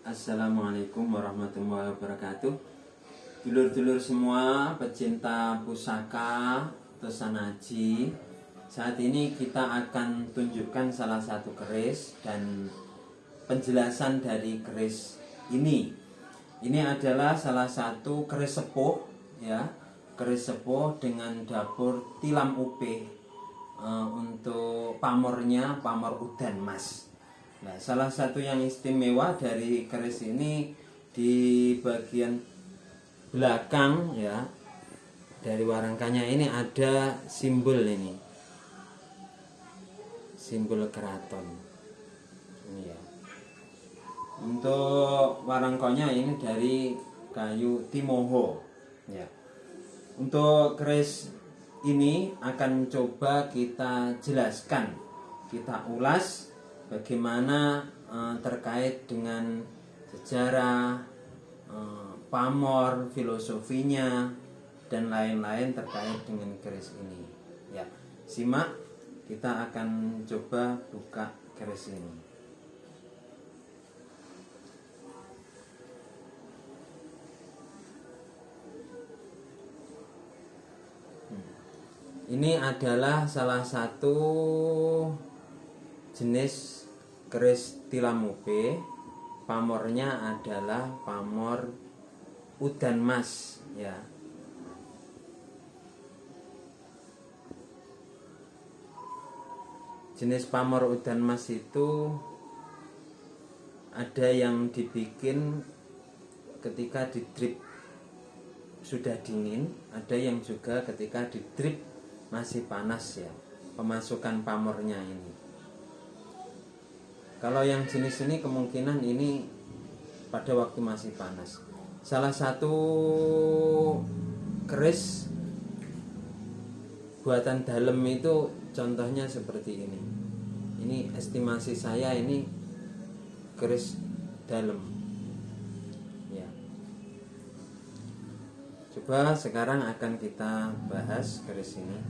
Assalamualaikum warahmatullahi wabarakatuh. Dulur-dulur semua pecinta pusaka Tosanaji, saat ini kita akan tunjukkan salah satu keris dan penjelasan dari keris ini. Ini adalah salah satu keris sepuh, ya, keris sepuh dengan dapur tilam upih, untuk pamornya pamor udan mas. Nah, salah satu yang istimewa dari keris ini di bagian belakang, ya, dari warangkanya ini ada simbol ini, simbol keraton ini, ya. Untuk warangkonya ini dari kayu timoho, ya. Untuk keris ini akan coba kita jelaskan, kita ulas bagaimana terkait dengan sejarah, pamor, filosofinya, dan lain-lain terkait dengan keris ini. Ya, simak, kita akan coba buka keris ini. Ini adalah salah satu jenis keris tilam upih. Pamornya adalah pamor udan mas, ya. Jenis pamor udan mas itu ada yang dibikin ketika di drip sudah dingin, ada yang juga ketika di drip masih panas, ya, pemasukan pamornya ini. Kalau yang jenis ini kemungkinan ini pada waktu masih panas. Salah satu keris buatan dalem itu contohnya seperti ini. Ini estimasi saya, ini keris dalem, ya. Coba sekarang akan kita bahas keris ini.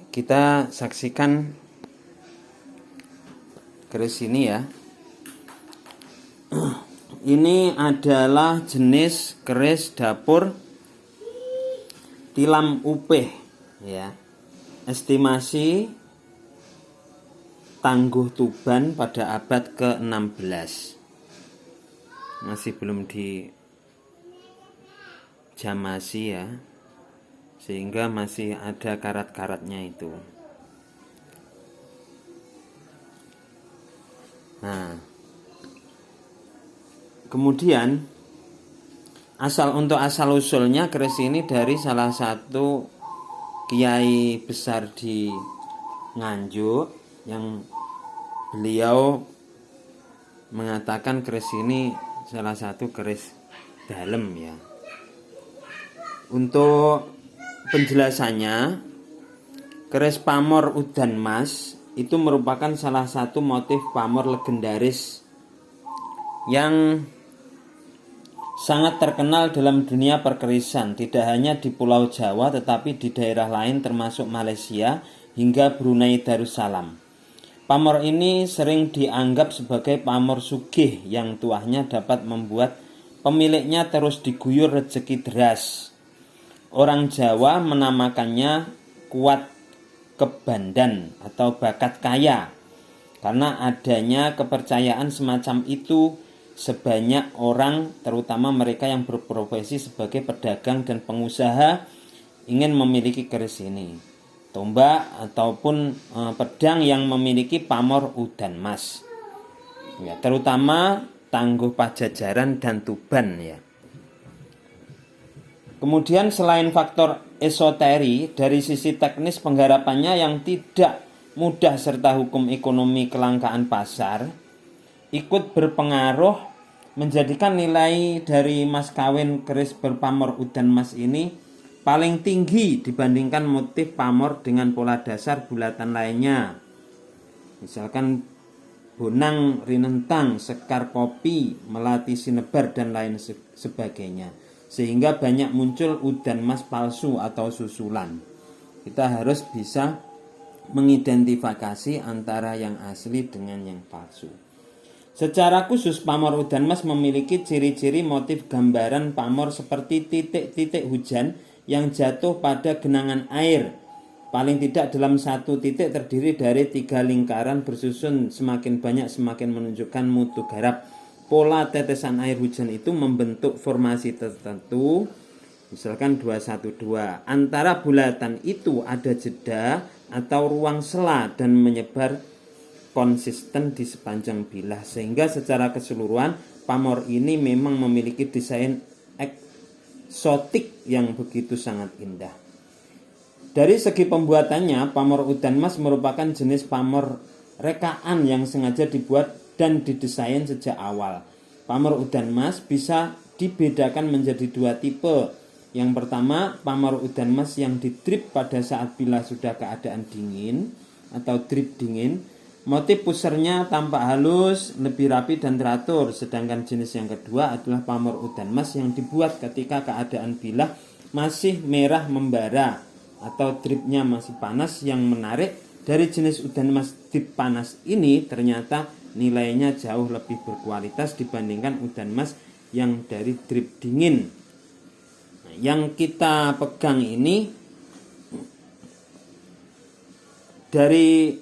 Kita saksikan keris ini, ya. Ini adalah jenis keris dapur tilam upih, ya. Estimasi Tangguh Tuban pada abad ke-16. Masih belum dijamasi, ya, sehingga masih ada karat-karatnya itu. Nah, kemudian asal usulnya keris ini dari salah satu kiai besar di Nganjuk, yang beliau mengatakan keris ini salah satu keris dalem, ya. Untuk penjelasannya, keris pamor udan mas itu merupakan salah satu motif pamor legendaris yang sangat terkenal dalam dunia perkerisan, tidak hanya di Pulau Jawa tetapi di daerah lain termasuk Malaysia hingga Brunei Darussalam. Pamor ini sering dianggap sebagai pamor sugih yang tuahnya dapat membuat pemiliknya terus diguyur rezeki deras. Orang Jawa menamakannya kuat kebandan atau bakat kaya, karena adanya kepercayaan semacam itu sebanyak orang, terutama mereka yang berprofesi sebagai pedagang dan pengusaha, ingin memiliki keris ini, tombak ataupun pedang yang memiliki pamor udan mas, ya, terutama Tangguh Pajajaran dan Tuban, ya. Kemudian selain faktor esoteri, dari sisi teknis penggarapannya yang tidak mudah serta hukum ekonomi kelangkaan pasar ikut berpengaruh menjadikan nilai dari mas kawin keris berpamor udan mas ini paling tinggi dibandingkan motif pamor dengan pola dasar bulatan lainnya. Misalkan bonang rinentang, sekar kopi, melati sinebar dan lain sebagainya. Sehingga banyak muncul udan mas palsu atau susulan. Kita harus bisa mengidentifikasi antara yang asli dengan yang palsu. Secara khusus pamor udan mas memiliki ciri-ciri motif gambaran pamor seperti titik-titik hujan yang jatuh pada genangan air. Paling tidak dalam satu titik terdiri dari 3 lingkaran bersusun semakin banyak semakin menunjukkan mutu garap. Pola tetesan air hujan itu membentuk formasi tertentu, misalkan 212. Antara bulatan itu ada jeda atau ruang sela dan menyebar konsisten di sepanjang bilah, sehingga secara keseluruhan pamor ini memang memiliki desain eksotik yang begitu sangat indah. Dari segi pembuatannya, pamor udan mas merupakan jenis pamor rekaan yang sengaja dibuat dan didesain sejak awal. Pamor udan mas bisa dibedakan menjadi 2 tipe. Yang pertama, pamor udan mas yang didrip pada saat bilah sudah keadaan dingin atau drip dingin. Motif pusernya tampak halus, lebih rapi dan teratur. Sedangkan jenis yang kedua adalah pamor udan mas yang dibuat ketika keadaan bilah masih merah membara atau dripnya masih panas. Yang menarik dari jenis udan mas drip panas ini ternyata nilainya jauh lebih berkualitas dibandingkan udan mas yang dari drip dingin. Yang kita pegang ini dari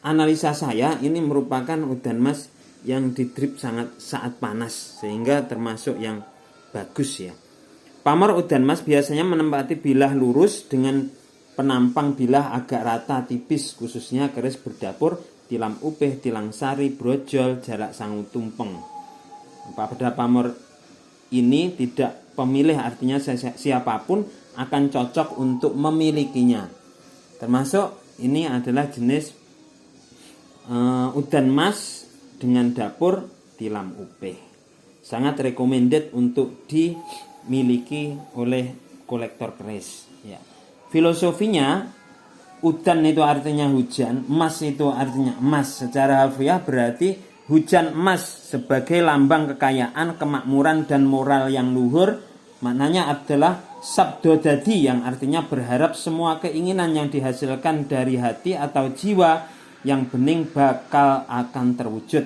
analisa saya, ini merupakan udan mas yang didrip saat panas, sehingga termasuk yang bagus ya. Pamor udan mas biasanya menempati bilah lurus dengan penampang bilah agak rata tipis, khususnya keris berdapur, tilam upih, tilang sari, brojol, jarak sangu tumpeng. Pada pamor ini tidak pemilih, artinya siapapun akan cocok untuk memilikinya. Termasuk ini adalah jenis udan mas dengan dapur tilam upih. Sangat recommended untuk dimiliki oleh kolektor keris ya. Filosofinya, udan itu artinya hujan, emas itu artinya emas. Secara harfiah berarti hujan emas sebagai lambang kekayaan, kemakmuran dan moral yang luhur. Maknanya adalah sabdo dadi, yang artinya berharap semua keinginan yang dihasilkan dari hati atau jiwa yang bening bakal akan terwujud.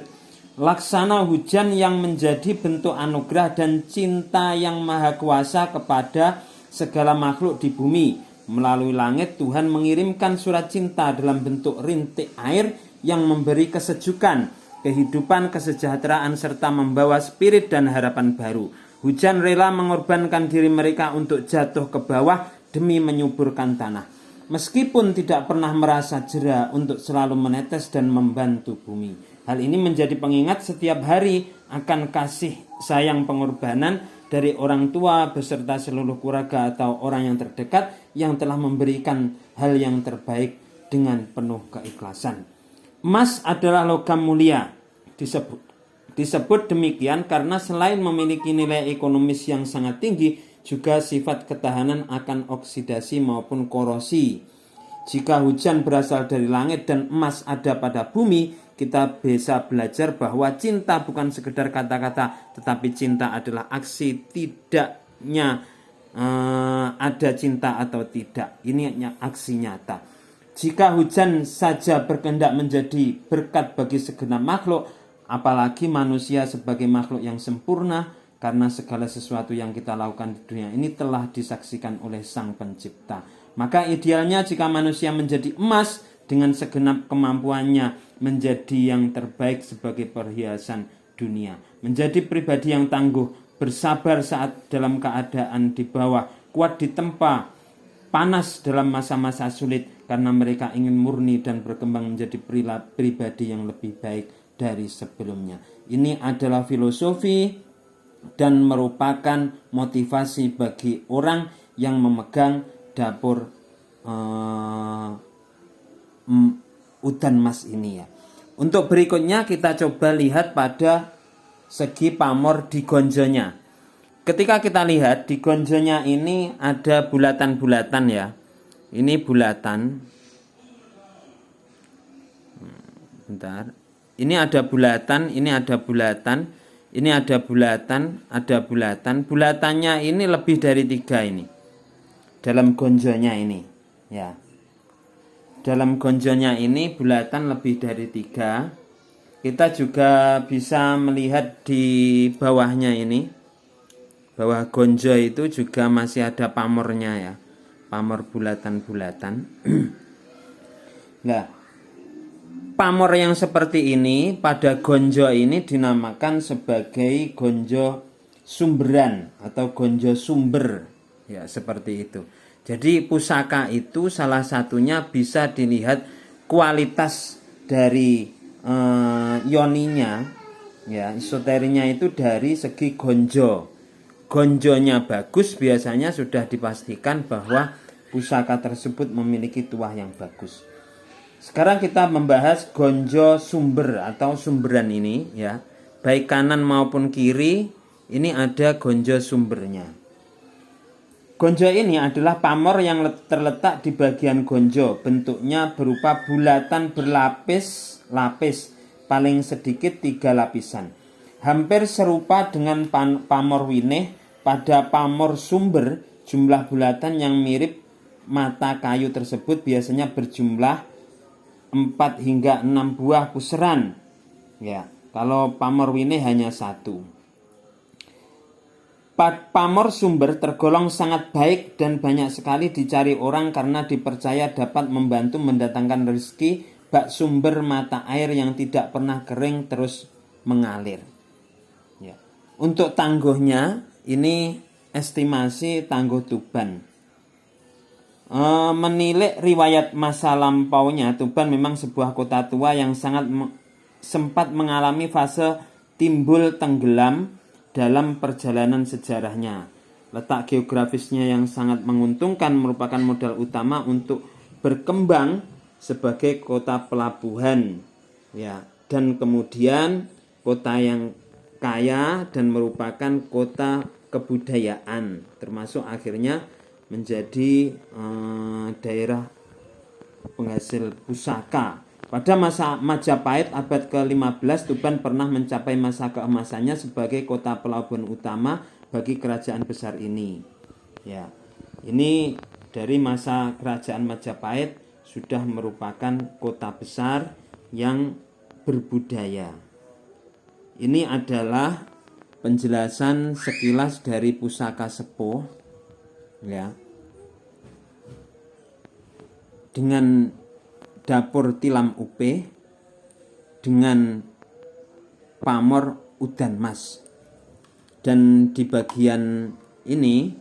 Laksana hujan yang menjadi bentuk anugerah dan cinta yang maha kuasa kepada segala makhluk di bumi. Melalui langit Tuhan mengirimkan surat cinta dalam bentuk rintik air yang memberi kesejukan, kehidupan, kesejahteraan serta membawa spirit dan harapan baru. Hujan rela mengorbankan diri mereka untuk jatuh ke bawah demi menyuburkan tanah. Meskipun tidak pernah merasa jera untuk selalu menetes dan membantu bumi. Hal ini menjadi pengingat setiap hari akan kasih sayang pengorbanan dari orang tua beserta seluruh keluarga atau orang yang terdekat yang telah memberikan hal yang terbaik dengan penuh keikhlasan. Emas adalah logam mulia. Disebut demikian karena selain memiliki nilai ekonomis yang sangat tinggi, juga sifat ketahanan akan oksidasi maupun korosi. Jika hujan berasal dari langit dan emas ada pada bumi, kita bisa belajar bahwa cinta bukan sekedar kata-kata, tetapi cinta adalah aksi. Tidaknya ada cinta atau tidak, ini aksi nyata. Jika hujan saja berkehendak menjadi berkat bagi segenap makhluk, apalagi manusia sebagai makhluk yang sempurna, karena segala sesuatu yang kita lakukan di dunia ini telah disaksikan oleh Sang Pencipta. Maka idealnya jika manusia menjadi emas dengan segenap kemampuannya menjadi yang terbaik sebagai perhiasan dunia. Menjadi pribadi yang tangguh, bersabar saat dalam keadaan di bawah, kuat ditempa panas dalam masa-masa sulit, karena mereka ingin murni dan berkembang menjadi pribadi yang lebih baik dari sebelumnya. Ini adalah filosofi dan merupakan motivasi bagi orang yang memegang dapur udan mas ini ya. Untuk berikutnya kita coba lihat pada segi pamor di gonjonya. Ketika kita lihat di gonjonya ini ada bulatan-bulatan ya. Ini bulatan. Bentar. Ini ada bulatan, ini ada bulatan, ini ada bulatan, ada bulatan. Bulatannya ini lebih dari 3 ini. Dalam gonjonya ini, ya. Dalam gonjonya ini bulatan lebih dari 3. Kita juga bisa melihat di bawahnya ini. Bawah gonjo itu juga masih ada pamornya ya. Pamor bulatan-bulatan. Nah, pamor yang seperti ini pada gonjo ini dinamakan sebagai gonjo sumberan atau gonjo sumber. Ya, seperti itu. Jadi pusaka itu salah satunya bisa dilihat kualitas dari yoninya, ya, esoterinya itu dari segi gonjo. Gonjonya bagus, biasanya sudah dipastikan bahwa pusaka tersebut memiliki tuah yang bagus. Sekarang kita membahas gonjo sumber atau sumberan ini, ya. Baik kanan maupun kiri, ini ada gonjo sumbernya. Gonjo ini adalah pamor yang terletak di bagian gonjo. Bentuknya berupa bulatan berlapis-lapis, paling sedikit 3 lapisan. Hampir serupa dengan pamor winih. Pada pamor sumber, jumlah bulatan yang mirip mata kayu tersebut biasanya berjumlah 4 hingga 6 buah puseran. Ya, kalau pamor winih hanya 1. Pamor sumber tergolong sangat baik dan banyak sekali dicari orang karena dipercaya dapat membantu mendatangkan rezeki bak sumber mata air yang tidak pernah kering terus mengalir. Ya. Untuk tangguhnya, ini estimasi tangguh Tuban. Menilik riwayat masa lampaunya, Tuban memang sebuah kota tua yang sempat mengalami fase timbul tenggelam dalam perjalanan sejarahnya. Letak geografisnya yang sangat menguntungkan merupakan modal utama untuk berkembang sebagai kota pelabuhan, ya, dan kemudian kota yang kaya dan merupakan kota kebudayaan, termasuk akhirnya menjadi daerah penghasil pusaka. Pada masa Majapahit abad ke-15, Tuban pernah mencapai masa keemasannya sebagai kota pelabuhan utama bagi kerajaan besar ini. Ya, ini dari masa kerajaan Majapahit sudah merupakan kota besar yang berbudaya. Ini adalah penjelasan sekilas dari pusaka sepuh, ya, dengan dapur tilam upe, dengan pamor udan mas. Dan di bagian ini,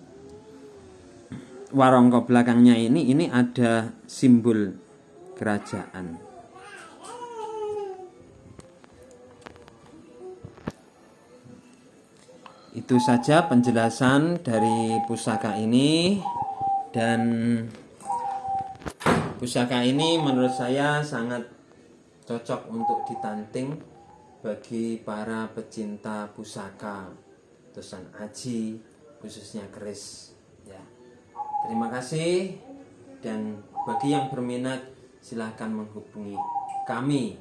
warongko belakangnya ini ada simbol kerajaan. Itu saja penjelasan dari pusaka ini, dan pusaka ini menurut saya sangat cocok untuk ditanting bagi para pecinta pusaka, tulisan aji, khususnya keris, ya. Terima kasih, dan bagi yang berminat silahkan menghubungi kami,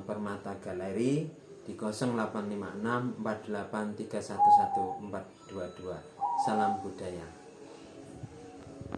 Permata Galeri, di 0856 48 311 422. Salam budaya.